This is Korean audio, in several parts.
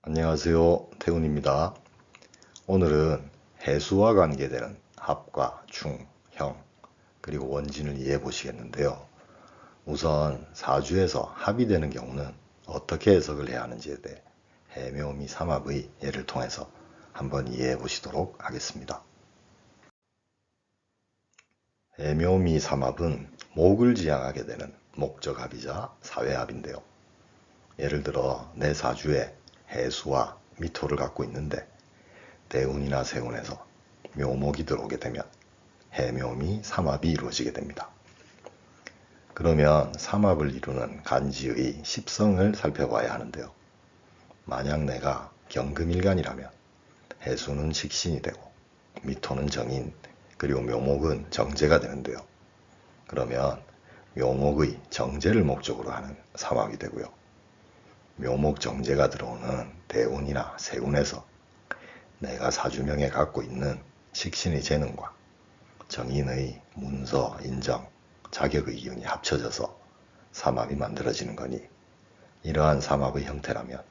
안녕하세요. 태훈입니다. 오늘은 해수와 관계되는 합과 충, 형, 그리고 원진을 이해해 보시겠는데요. 우선 사주에서 합이 되는 경우는 어떻게 해석을 해야 하는지에 대해 해묘미 삼합의 예를 통해서 한번 이해해 보시도록 하겠습니다. 해묘미 삼합은 목을 지향하게 되는 목적합이자 사회합인데요. 예를 들어 내 사주에 해수와 미토를 갖고 있는데 대운이나 세운에서 묘목이 들어오게 되면 해묘미 삼합이 이루어지게 됩니다. 그러면 삼합을 이루는 간지의 십성을 살펴봐야 하는데요. 만약 내가 경금일간이라면 해수는 식신이 되고 미토는 정인, 그리고 묘목은 정제가 되는데요. 그러면 묘목의 정제를 목적으로 하는 삼합이 되고요. 묘목 정제가 들어오는 대운이나 세운에서 내가 사주명에 갖고 있는 식신의 재능과 정인의 문서, 인정, 자격의 기운이 합쳐져서 삼합이 만들어지는 거니, 이러한 삼합의 형태라면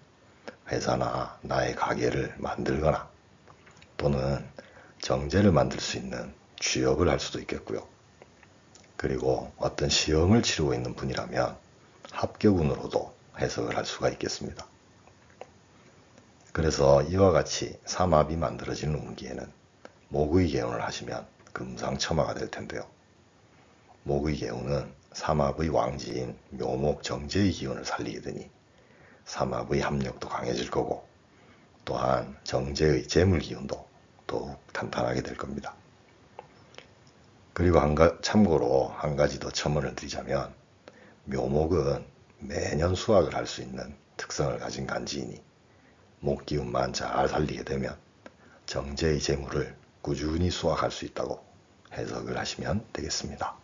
회사나 나의 가게를 만들거나 또는 정제를 만들 수 있는 취업을 할 수도 있겠고요. 그리고 어떤 시험을 치르고 있는 분이라면 합격운으로도 해석을 할 수가 있겠습니다. 그래서 이와 같이 삼합이 만들어지는 운기에는 목의 개운을 하시면 금상첨화가 될 텐데요. 목의 개운은 삼합의 왕지인 묘목 정제의 기운을 살리게 되니 삼합의 합력도 강해질 거고, 또한 정제의 재물 기운도 더욱 탄탄하게 될 겁니다. 그리고 참고로 한 가지 더 첨언을 드리자면, 묘목은 매년 수확을 할 수 있는 특성을 가진 간지이니 목 기운만 잘 살리게 되면 정제의 재물을 꾸준히 수확할 수 있다고 해석을 하시면 되겠습니다.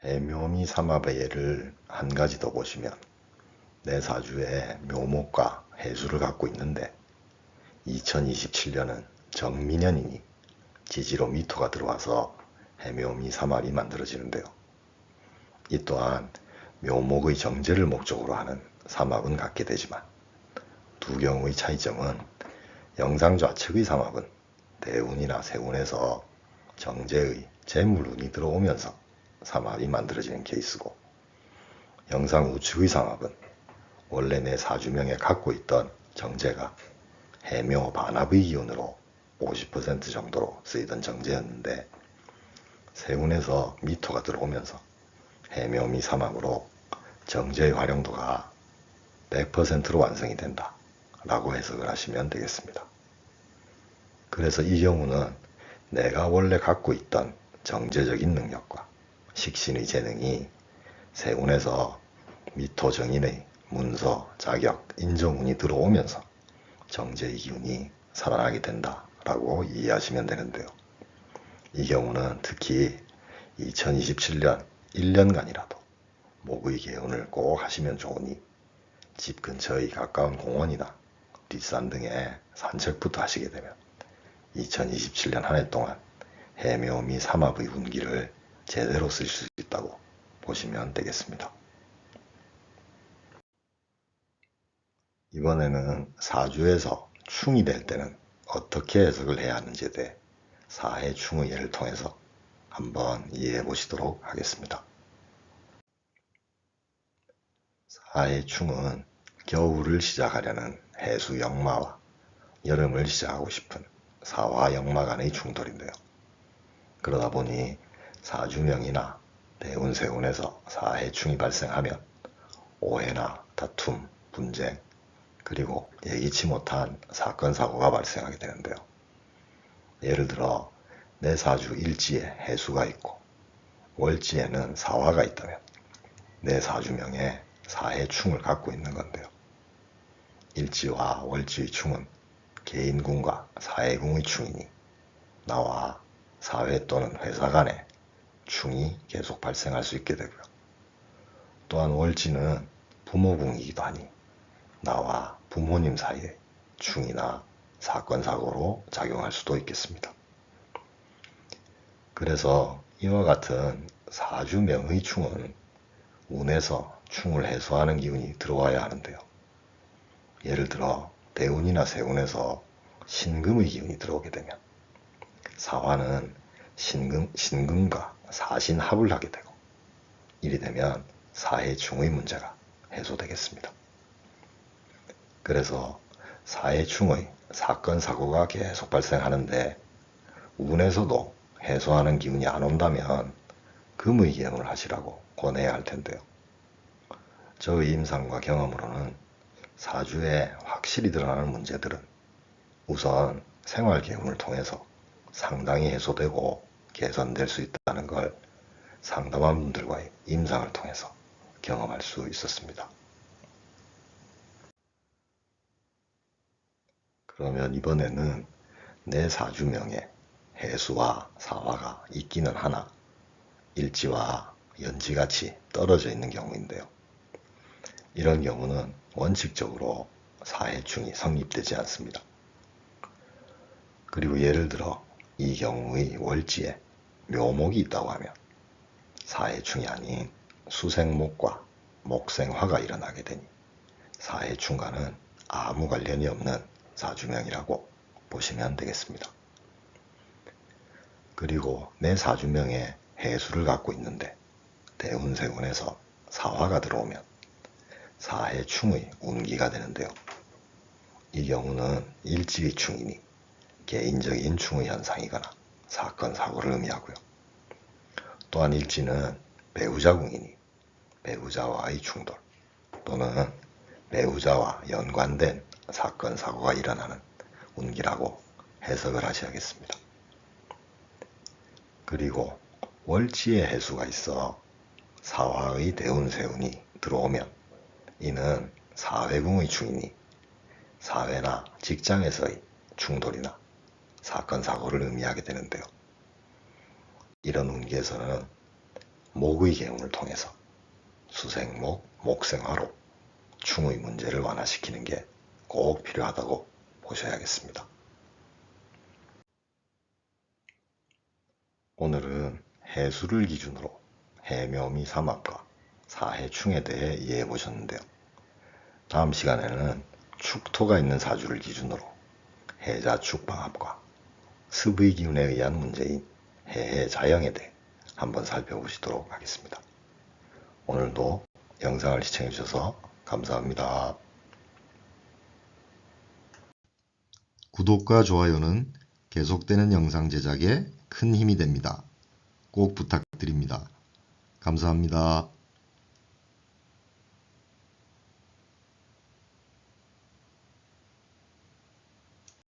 해묘미 삼합의 예를 한 가지 더 보시면, 내 사주에 묘목과 해수를 갖고 있는데 2027년은 정미년이니 지지로 미토가 들어와서 해묘미 삼합이 만들어지는데요. 이 또한 묘목의 정제를 목적으로 하는 삼합은 갖게 되지만, 두 경우의 차이점은 영상 좌측의 삼합은 대운이나 세운에서 정제의 재물운이 들어오면서 삼합이 만들어지는 케이스고, 영상 우측의 삼합은 원래 내 사주명에 갖고 있던 정제가 해묘 반합의 기운으로 50% 정도로 쓰이던 정제였는데 세운에서 미토가 들어오면서 해묘미 삼합으로 정제의 활용도가 100%로 완성이 된다 라고 해석을 하시면 되겠습니다. 그래서 이 경우는 내가 원래 갖고 있던 정제적인 능력과 식신의 재능이 세운에서 미토 정인의 문서, 자격, 인정운이 들어오면서 정제의 기운이 살아나게 된다라고 이해하시면 되는데요. 이 경우는 특히 2027년 1년간이라도 목의 개운을 꼭 하시면 좋으니 집 근처의 가까운 공원이나 뒷산 등에 산책부터 하시게 되면 2027년 한 해 동안 해묘미 삼합의 운기를 제대로 쓰실 수 있다고 보시면 되겠습니다. 이번에는 사주에서 충이 될 때는 어떻게 해석을 해야 하는지에 대해 사해충의 예를 통해서 한번 이해해 보시도록 하겠습니다. 사해충은 겨울을 시작하려는 해수역마와 여름을 시작하고 싶은 사화역마 간의 충돌인데요. 그러다 보니 사주명이나 대운세운에서 사해충이 발생하면 오해나 다툼, 분쟁, 그리고 예기치 못한 사건, 사고가 발생하게 되는데요. 예를 들어 내 사주 일지에 해수가 있고 월지에는 사화가 있다면 내 사주명에 사해충을 갖고 있는 건데요. 일지와 월지의 충은 개인궁과 사해궁의 충이니 나와 사회 또는 회사 간에 충이 계속 발생할 수 있게 되고요. 또한 월지는 부모궁이기도 하니 나와 부모님 사이에 충이나 사건, 사고로 작용할 수도 있겠습니다. 그래서 이와 같은 사주명의 충은 운에서 충을 해소하는 기운이 들어와야 하는데요. 예를 들어 대운이나 세운에서 신금의 기운이 들어오게 되면 사화는 신금과 사신합을 하게 되고, 이리 되면 사해충의 문제가 해소되겠습니다. 그래서 사해충의 사건 사고가 계속 발생하는데 운에서도 해소하는 기운이 안 온다면 금의 기운을 하시라고 권해야 할 텐데요. 저의 임상과 경험으로는 사주에 확실히 드러나는 문제들은 우선 생활 기운을 통해서 상당히 해소되고 개선될 수 있다는 걸 상담한 분들과의 임상을 통해서 경험할 수 있었습니다. 그러면 이번에는 내 사주명에 해수와 사화가 있기는 하나 일지와 연지같이 떨어져 있는 경우인데요. 이런 경우는 원칙적으로 사해충이 성립되지 않습니다. 그리고 예를 들어 이 경우의 월지에 묘목이 있다고 하면 사해충이 아닌 수생목과 목생화가 일어나게 되니 사해충과는 아무 관련이 없는 사주명이라고 보시면 되겠습니다. 그리고 내 사주명에 해수를 갖고 있는데 대운세운에서 사화가 들어오면 사해충의 운기가 되는데요. 이 경우는 일지의 충이니 개인적인 충의 현상이거나 사건 사고를 의미하고요. 또한 일지는 배우자궁이니 배우자와의 충돌 또는 배우자와 연관된 사건 사고가 일어나는 운기라고 해석을 하셔야겠습니다. 그리고 월지에 해수가 있어 사화의 대운세운이 들어오면 이는 사회궁의 충이니 사회나 직장에서의 충돌이나 사건 사고를 의미하게 되는데요. 이런 운기에서는 목의 개운을 통해서 수생목, 목생화로 충의 문제를 완화시키는 게 꼭 필요하다고 보셔야겠습니다. 오늘은 해수를 기준으로 해묘미 삼합과 사해충에 대해 이해해 보셨는데요. 다음 시간에는 축토가 있는 사주를 기준으로 해자축 방합과 습의 기운에 의한 문제인 해해자영에 대해 한번 살펴보시도록 하겠습니다. 오늘도 영상을 시청해 주셔서 감사합니다. 구독과 좋아요는 계속되는 영상 제작에 큰 힘이 됩니다. 꼭 부탁드립니다. 감사합니다.